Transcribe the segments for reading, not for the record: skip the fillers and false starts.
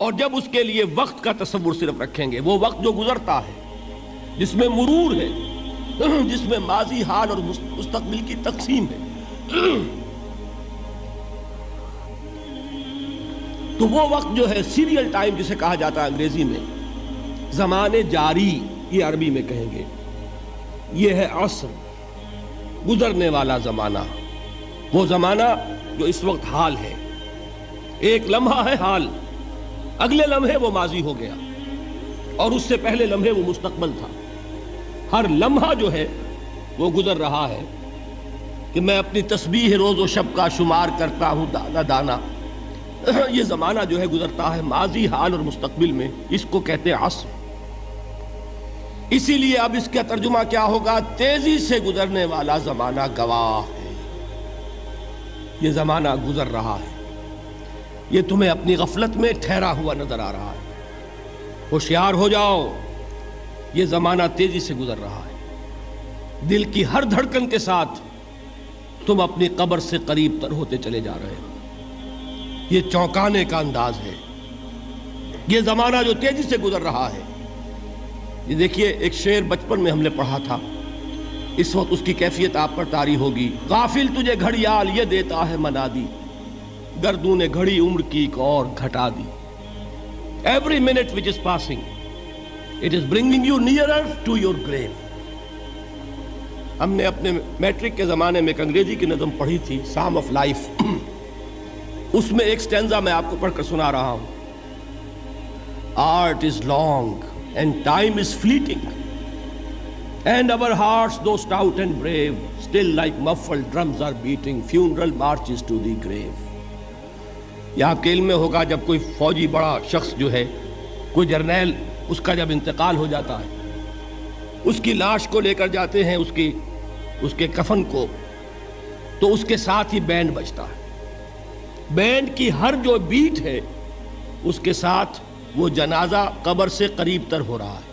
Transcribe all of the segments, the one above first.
اور جب اس کے لیے وقت کا تصور صرف رکھیں گے، وہ وقت جو گزرتا ہے، جس میں مرور ہے، جس میں ماضی، حال اور مستقبل کی تقسیم ہے، تو وہ وقت جو ہے سیریل ٹائم جسے کہا جاتا ہے انگریزی میں، زمانے جاری یہ عربی میں کہیں گے، یہ ہے عصر، گزرنے والا زمانہ، وہ زمانہ جو اس وقت حال ہے، ایک لمحہ ہے حال، اگلے لمحے وہ ماضی ہو گیا اور اس سے پہلے لمحے وہ مستقبل تھا۔ ہر لمحہ جو ہے وہ گزر رہا ہے کہ میں اپنی تسبیح روز و شب کا شمار کرتا ہوں دانا دانا، یہ زمانہ جو ہے گزرتا ہے ماضی، حال اور مستقبل میں، اس کو کہتے ہیں عصر۔ اسی لیے اب اس کا ترجمہ کیا ہوگا؟ تیزی سے گزرنے والا زمانہ گواہ ہے، یہ زمانہ گزر رہا ہے، یہ تمہیں اپنی غفلت میں ٹھہرا ہوا نظر آ رہا ہے، ہوشیار ہو جاؤ، یہ زمانہ تیزی سے گزر رہا ہے، دل کی ہر دھڑکن کے ساتھ تم اپنی قبر سے قریب تر ہوتے چلے جا رہے ہو، یہ چونکانے کا انداز ہے، یہ زمانہ جو تیزی سے گزر رہا ہے۔ یہ دیکھیے ایک شعر بچپن میں ہم نے پڑھا تھا، اس وقت اس کی کیفیت آپ پر طاری ہوگی۔ غافل تجھے گھڑیال یہ دیتا ہے منادی، گردوں نے گھڑی عمر کی ایک اور گھٹا دی۔ Every minute which is passing, it is bringing you nearer to your grave۔ ہم نے اپنے میٹرک کے زمانے میں ایک انگریزی کی نظم پڑھی تھی، سام آف لائف، اس میں ایک سٹینزا میں آپ کو پڑھ کر سنا رہا ہوں۔ Art is long and time is fleeting, and our hearts though stout and brave, still like muffled drums are beating funeral marches to the grave۔ یہ آپ کے علم میں ہوگا جب کوئی فوجی بڑا شخص جو ہے، کوئی جرنیل، اس کا جب انتقال ہو جاتا ہے، اس کی لاش کو لے کر جاتے ہیں اس کے کفن کو، تو اس کے ساتھ ہی بینڈ بجتا ہے، بینڈ کی ہر جو بیٹ ہے اس کے ساتھ وہ جنازہ قبر سے قریب تر ہو رہا ہے،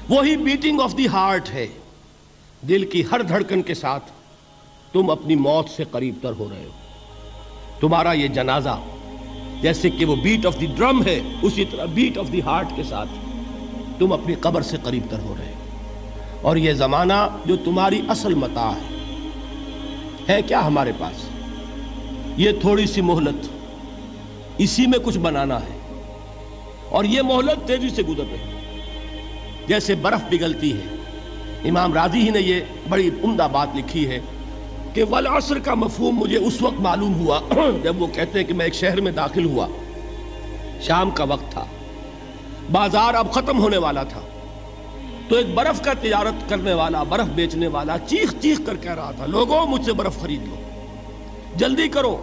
وہی بیٹنگ آف دی ہارٹ ہے، دل کی ہر دھڑکن کے ساتھ تم اپنی موت سے قریب تر ہو رہے ہو۔ تمہارا یہ جنازہ جیسے کہ وہ بیٹ آف دی ڈرم ہے، اسی طرح بیٹ آف دی ہارٹ کے ساتھ تم اپنی قبر سے قریب تر ہو رہے ہو۔ اور یہ زمانہ جو تمہاری اصل متاع ہے کیا ہمارے پاس؟ یہ تھوڑی سی مہلت، اسی میں کچھ بنانا ہے، اور یہ مہلت تیزی سے گزر رہی ہے، جیسے برف پگھلتی ہے۔ امام راضی ہی نے یہ بڑی عمدہ بات لکھی ہے کہ والعصر کا مفہوم مجھے اس وقت معلوم ہوا جب وہ کہتے ہیں کہ میں ایک شہر میں داخل ہوا، شام کا وقت تھا، بازار اب ختم ہونے والا تھا، تو ایک برف کا تجارت کرنے والا، برف بیچنے والا چیخ چیخ کر کہہ رہا تھا، لوگوں مجھ سے برف خرید لو، جلدی کرو،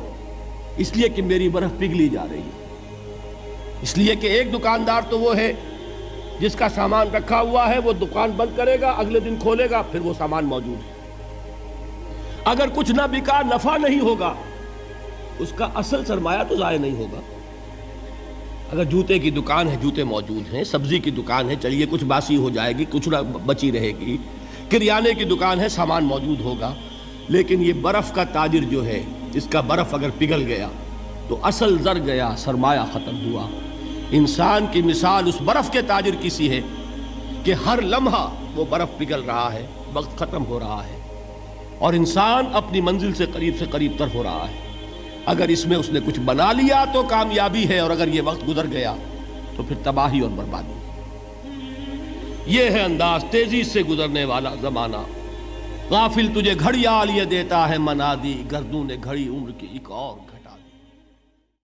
اس لیے کہ میری برف پگھلی جا رہی ہے۔ اس لیے کہ ایک دکاندار تو وہ ہے جس کا سامان رکھا ہوا ہے، وہ دکان بند کرے گا، اگلے دن کھولے گا، پھر وہ سامان موجود ہے۔ اگر کچھ نہ بکا، نفع نہیں ہوگا، اس کا اصل سرمایہ تو ضائع نہیں ہوگا۔ اگر جوتے کی دکان ہے، جوتے موجود ہیں، سبزی کی دکان ہے، چلیے کچھ باسی ہو جائے گی، کچھ نہ بچی رہے گی، کریانے کی دکان ہے، سامان موجود ہوگا، لیکن یہ برف کا تاجر جو ہے، اس کا برف اگر پگھل گیا تو اصل زر گیا، سرمایہ ختم ہوا۔ انسان کی مثال اس برف کے تاجر کی سی ہے کہ ہر لمحہ وہ برف پگھل رہا ہے، وقت ختم ہو رہا ہے، اور انسان اپنی منزل سے قریب تر ہو رہا ہے۔ اگر اس میں اس نے کچھ بنا لیا تو کامیابی ہے، اور اگر یہ وقت گزر گیا تو پھر تباہی اور بربادی۔ یہ ہے انداز تیزی سے گزرنے والا زمانہ۔ غافل تجھے گھڑیال یہ دیتا ہے منادی، گردوں نے گھڑی عمر کی ایک اور گھڑی۔